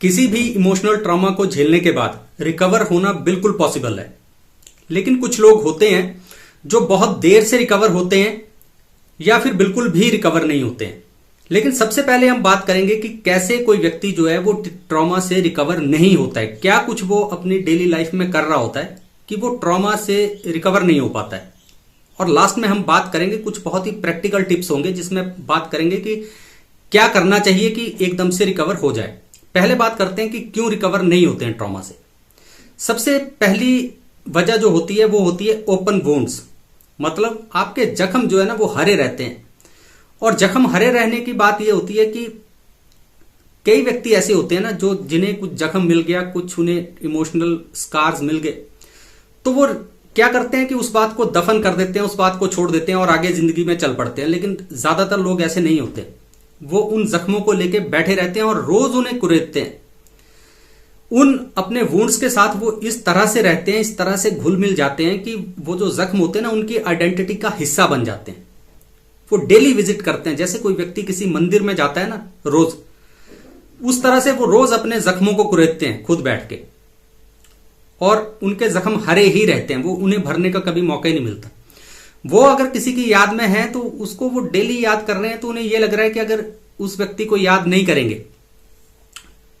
किसी भी emotional trauma को झेलने के बाद रिकवर होना बिल्कुल पॉसिबल है। लेकिन कुछ लोग होते हैं जो बहुत देर से रिकवर होते हैं या फिर बिल्कुल भी रिकवर नहीं होते हैं। लेकिन सबसे पहले हम बात करेंगे कि कैसे कोई व्यक्ति जो है वो ट्रॉमा से रिकवर नहीं होता है, क्या कुछ वो अपनी डेली लाइफ में कर रहा होता है कि वो ट्रॉमा से रिकवर नहीं हो पाता है। और लास्ट में हम बात करेंगे, कुछ बहुत ही प्रैक्टिकल टिप्स होंगे जिसमें बात करेंगे कि क्या करना चाहिए कि एकदम से रिकवर हो जाए। पहले बात करते हैं कि क्यों रिकवर नहीं होते हैं ट्रॉमा से। सबसे पहली वजह जो होती है वो होती है ओपन वुंड्स, मतलब आपके जख्म जो है ना वो हरे रहते हैं। और जख्म हरे रहने की बात ये होती है कि कई व्यक्ति ऐसे होते हैं ना जो जिन्हें कुछ जख्म मिल गया, कुछ उन्हें इमोशनल स्कार्स मिल गए, तो वो क्या करते हैं कि उस बात को दफन कर देते हैं, उस बात को छोड़ देते हैं और आगे जिंदगी में चल पड़ते हैं। लेकिन ज्यादातर लोग ऐसे नहीं होते, वो उन जख्मों को लेके बैठे रहते हैं और रोज उन्हें कुरेदते हैं। उन अपने वुंड्स के साथ वो इस तरह से रहते हैं, इस तरह से घुल मिल जाते हैं कि वो जो जख्म होते हैं ना उनकी आइडेंटिटी का हिस्सा बन जाते हैं। वो डेली विजिट करते हैं, जैसे कोई व्यक्ति किसी मंदिर में जाता है ना रोज, उस तरह से वो रोज अपने जख्मों को कुरेदते हैं खुद बैठ के, और उनके जख्म हरे ही रहते हैं, वो उन्हें भरने का कभी मौका ही नहीं मिलता। वो अगर किसी की याद में है तो उसको वो डेली याद कर रहे हैं, तो उन्हें यह लग रहा है कि अगर उस व्यक्ति को याद नहीं करेंगे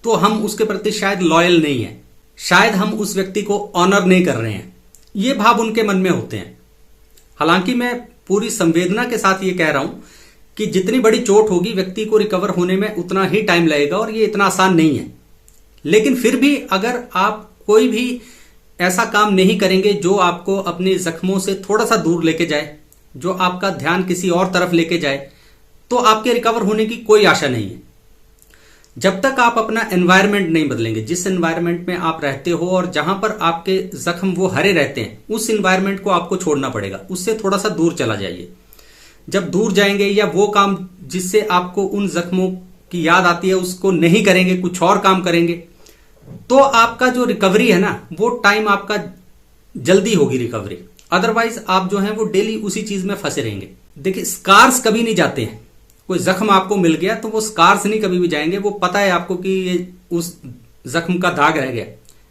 तो हम उसके प्रति शायद लॉयल नहीं है, शायद हम उस व्यक्ति को ऑनर नहीं कर रहे हैं। ये भाव उनके मन में होते हैं। हालांकि मैं पूरी संवेदना के साथ ये कह रहा हूं कि जितनी बड़ी चोट होगी व्यक्ति को रिकवर होने में उतना ही टाइम लगेगा और ये इतना आसान नहीं है। लेकिन फिर भी अगर आप कोई भी ऐसा काम नहीं करेंगे जो आपको अपने जख्मों से थोड़ा सा दूर लेके जाए, जो आपका ध्यान किसी और तरफ लेके जाए, तो आपके रिकवर होने की कोई आशा नहीं है। जब तक आप अपना एनवायरनमेंट नहीं बदलेंगे, जिस एनवायरनमेंट में आप रहते हो और जहां पर आपके जख्म वो हरे रहते हैं, उस एनवायरनमेंट को आपको छोड़ना पड़ेगा, उससे थोड़ा सा दूर चला जाइए। जब दूर जाएंगे या वो काम जिससे आपको उन जख्मों की याद आती है उसको नहीं करेंगे, कुछ और काम करेंगे, तो आपका जो रिकवरी है ना वो टाइम आपका जल्दी होगी रिकवरी। अदरवाइज आप जो है वो डेली उसी चीज में फंसे रहेंगे। देखिए, स्कार्स कभी नहीं जाते हैं। कोई जख्म आपको मिल गया तो वो स्कार्स नहीं कभी भी जाएंगे, वो पता है आपको कि ये उस जख्म का दाग रह गया,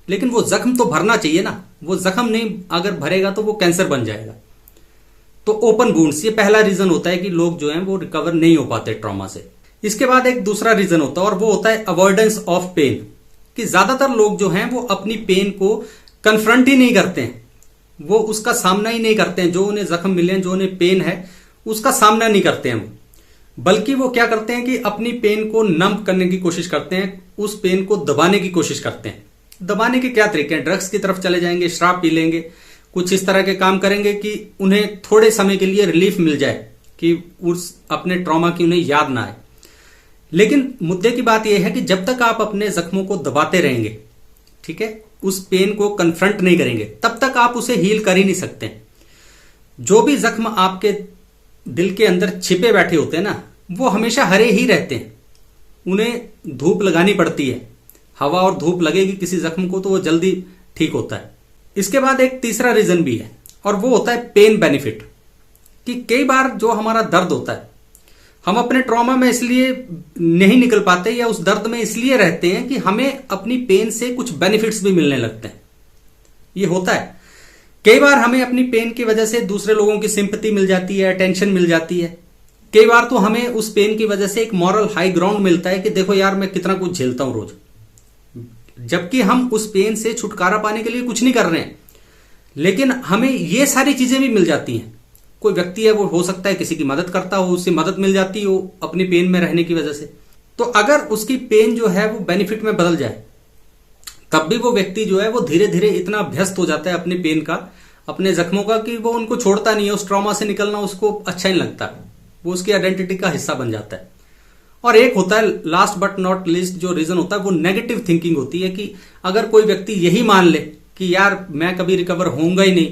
लेकिन वो जख्म तो भरना चाहिए ना। वो जख्म नहीं अगर भरेगा तो वो कैंसर बन जाएगा। तो ओपन वुंड्स, ये पहला रीजन होता है कि लोग जो है वो रिकवर नहीं हो पाते ट्रॉमा से। इसके बाद एक दूसरा रीजन होता है और वो होता है अवॉइडेंस ऑफ पेन, कि ज्यादातर लोग जो हैं वो अपनी पेन को कन्फ्रंट ही नहीं करते हैं, वो उसका सामना ही नहीं करते हैं। जो उन्हें जख्म मिले हैं, जो उन्हें पेन है, उसका सामना नहीं करते हैं वो, बल्कि वो क्या करते हैं कि अपनी पेन को नम करने की कोशिश करते हैं, उस पेन को दबाने की कोशिश करते हैं। दबाने के क्या तरीके हैं? ड्रग्स की तरफ चले जाएंगे, शराब पी लेंगे, कुछ इस तरह के काम करेंगे कि उन्हें थोड़े समय के लिए रिलीफ मिल जाए, कि उस अपने ट्रॉमा की उन्हें याद ना आए। लेकिन मुद्दे की बात यह है कि जब तक आप अपने जख्मों को दबाते रहेंगे, ठीक है, उस पेन को कन्फ्रंट नहीं करेंगे, तब तक आप उसे हील कर ही नहीं सकते। जो भी जख्म आपके दिल के अंदर छिपे बैठे होते हैं ना, वो हमेशा हरे ही रहते हैं। उन्हें धूप लगानी पड़ती है, हवा और धूप लगेगी किसी जख्म को तो वो जल्दी ठीक होता है। इसके बाद एक तीसरा रीजन भी है और वो होता है पेन बेनिफिट, कि कई बार जो हमारा दर्द होता है, हम अपने ट्रॉमा में इसलिए नहीं निकल पाते या उस दर्द में इसलिए रहते हैं कि हमें अपनी पेन से कुछ बेनिफिट्स भी मिलने लगते हैं। ये होता है कई बार, हमें अपनी पेन की वजह से दूसरे लोगों की सिंपैथी मिल जाती है, अटेंशन मिल जाती है। कई बार तो हमें उस पेन की वजह से एक मॉरल हाई ग्राउंड मिलता है कि देखो यार मैं कितना कुछ झेलता हूं रोज, जबकि हम उस पेन से छुटकारा पाने के लिए कुछ नहीं कर रहे हैं, लेकिन हमें ये सारी चीजें भी मिल जाती हैं। कोई व्यक्ति है, वो हो सकता है किसी की मदद करता हो, उससे मदद मिल जाती हो अपनी पेन में रहने की वजह से। तो अगर उसकी पेन जो है वो बेनिफिट में बदल जाए, तब भी वो व्यक्ति जो है वो धीरे धीरे इतना अभ्यस्त हो जाता है अपनी पेन का, अपने जख्मों का, कि वो उनको छोड़ता नहीं है। उस ट्रॉमा से निकलना उसको अच्छा नहीं लगता, वो उसकी आइडेंटिटी का हिस्सा बन जाता है। और एक होता है लास्ट बट नॉट लीस्ट, जो रीजन होता है वो नेगेटिव थिंकिंग होती है, कि अगर कोई व्यक्ति यही मान ले कि यार मैं कभी रिकवर होऊंगा ही नहीं,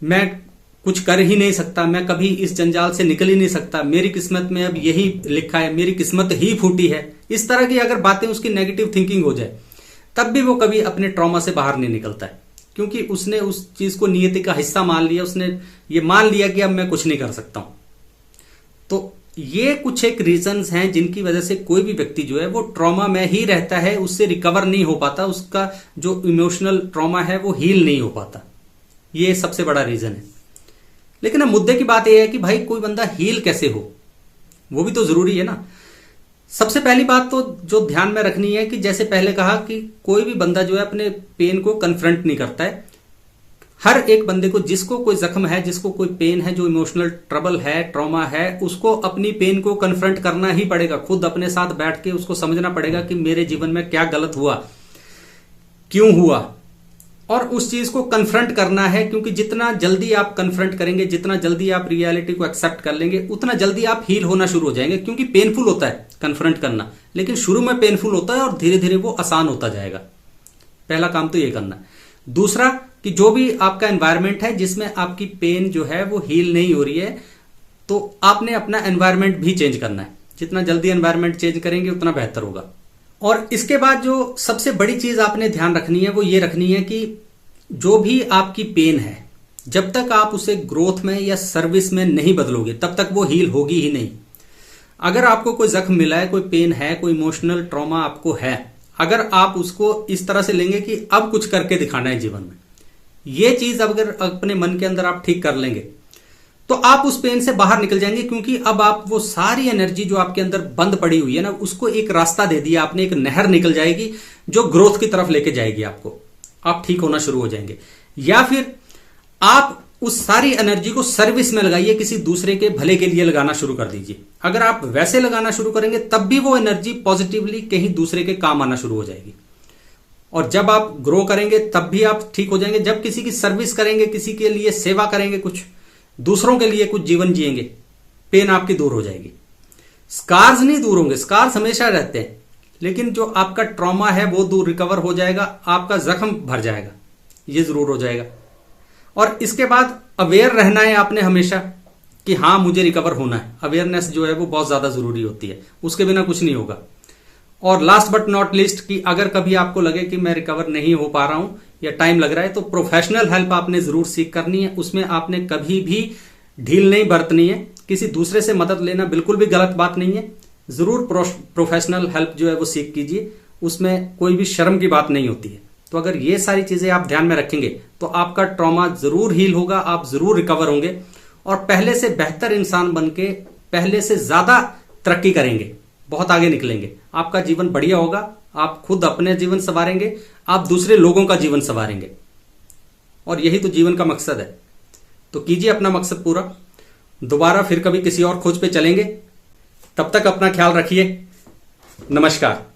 मैं कुछ कर ही नहीं सकता, मैं कभी इस जंजाल से निकल ही नहीं सकता, मेरी किस्मत में अब यही लिखा है, मेरी किस्मत ही फूटी है, इस तरह की अगर बातें उसकी नेगेटिव थिंकिंग हो जाए, तब भी वो कभी अपने ट्रॉमा से बाहर नहीं निकलता है, क्योंकि उसने उस चीज को नियति का हिस्सा मान लिया, उसने ये मान लिया कि अब मैं कुछ नहीं कर सकता हूं। तो ये कुछ एक रीजंस हैं जिनकी वजह से कोई भी व्यक्ति जो है वो ट्रॉमा में ही रहता है, उससे रिकवर नहीं हो पाता, उसका जो इमोशनल ट्रॉमा है वो हील नहीं हो पाता। ये सबसे बड़ा रीजन है। लेकिन अब मुद्दे की बात यह है कि भाई कोई बंदा हील कैसे हो, वो भी तो जरूरी है ना। सबसे पहली बात तो जो ध्यान में रखनी है कि जैसे पहले कहा कि कोई भी बंदा जो है अपने पेन को कन्फ्रंट नहीं करता है। हर एक बंदे को, जिसको कोई जख्म है, जिसको कोई पेन है, जो इमोशनल ट्रबल है, ट्रॉमा है, उसको अपनी पेन को कन्फ्रंट करना ही पड़ेगा। खुद अपने साथ बैठ के उसको समझना पड़ेगा कि मेरे जीवन में क्या गलत हुआ, क्यों हुआ, और उस चीज को कन्फ्रंट करना है। क्योंकि जितना जल्दी आप कन्फ्रंट करेंगे, जितना जल्दी आप रियलिटी को एक्सेप्ट कर लेंगे, उतना जल्दी आप हील होना शुरू हो जाएंगे। क्योंकि पेनफुल होता है कन्फ्रंट करना, लेकिन शुरू में पेनफुल होता है और धीरे धीरे वो आसान होता जाएगा। पहला काम तो ये करना है। दूसरा कि जो भी आपका एनवायरमेंट है जिसमें आपकी पेन जो है वो हील नहीं हो रही है, तो आपने अपना एनवायरमेंट भी चेंज करना है। जितना जल्दी एनवायरमेंट चेंज करेंगे उतना बेहतर होगा। और इसके बाद जो सबसे बड़ी चीज आपने ध्यान रखनी है वो ये रखनी है कि जो भी आपकी पेन है, जब तक आप उसे ग्रोथ में या सर्विस में नहीं बदलोगे तब तक वो हील होगी ही नहीं। अगर आपको कोई जख्म मिला है, कोई पेन है, कोई इमोशनल ट्रॉमा आपको है, अगर आप उसको इस तरह से लेंगे कि अब कुछ करके दिखाना है जीवन में, ये चीज अगर अपने मन के अंदर आप ठीक कर लेंगे तो आप उस पेन से बाहर निकल जाएंगे। क्योंकि अब आप वो सारी एनर्जी जो आपके अंदर बंद पड़ी हुई है ना, उसको एक रास्ता दे दिया आपने, एक नहर निकल जाएगी जो ग्रोथ की तरफ लेके जाएगी आपको। आप ठीक होना शुरू हो जाएंगे। या फिर आप उस सारी एनर्जी को सर्विस में लगाइए, किसी दूसरे के भले के लिए लगाना शुरू कर दीजिए। अगर आप वैसे लगाना शुरू करेंगे तब भी वो एनर्जी पॉजिटिवली कहीं दूसरे के काम आना शुरू हो जाएगी। और जब आप ग्रो करेंगे तब भी आप ठीक हो जाएंगे। जब किसी की सर्विस करेंगे, किसी के लिए सेवा करेंगे, कुछ दूसरों के लिए कुछ जीवन जिएंगे, पेन आपकी दूर हो जाएगी। स्कार्स नहीं दूर होंगे, स्कार्स हमेशा रहते हैं, लेकिन जो आपका ट्रॉमा है वो दूर रिकवर हो जाएगा, आपका जख्म भर जाएगा, ये जरूर हो जाएगा। और इसके बाद अवेयर रहना है आपने हमेशा कि हाँ मुझे रिकवर होना है। अवेयरनेस जो है वो बहुत ज्यादा जरूरी होती है, उसके बिना कुछ नहीं होगा। और लास्ट बट नॉट लिस्ट कि अगर कभी आपको लगे कि मैं रिकवर नहीं हो पा रहा हूं या टाइम लग रहा है, तो प्रोफेशनल हेल्प आपने जरूर सीख करनी है। उसमें आपने कभी भी ढील नहीं बरतनी है। किसी दूसरे से मदद लेना बिल्कुल भी गलत बात नहीं है। जरूर प्रोफेशनल हेल्प जो है वो सीख कीजिए, उसमें कोई भी शर्म की बात नहीं होती है। तो अगर ये सारी चीजें आप ध्यान में रखेंगे तो आपका ट्रॉमा जरूर हील होगा, आप जरूर रिकवर होंगे और पहले से बेहतर इंसान बन के पहले से ज्यादा तरक्की करेंगे, बहुत आगे निकलेंगे। आपका जीवन बढ़िया होगा, आप खुद अपने जीवन संवारेंगे, आप दूसरे लोगों का जीवन संवारेंगे, और यही तो जीवन का मकसद है। तो कीजिए अपना मकसद पूरा। दोबारा फिर कभी किसी और खोज पे चलेंगे। तब तक अपना ख्याल रखिए। नमस्कार।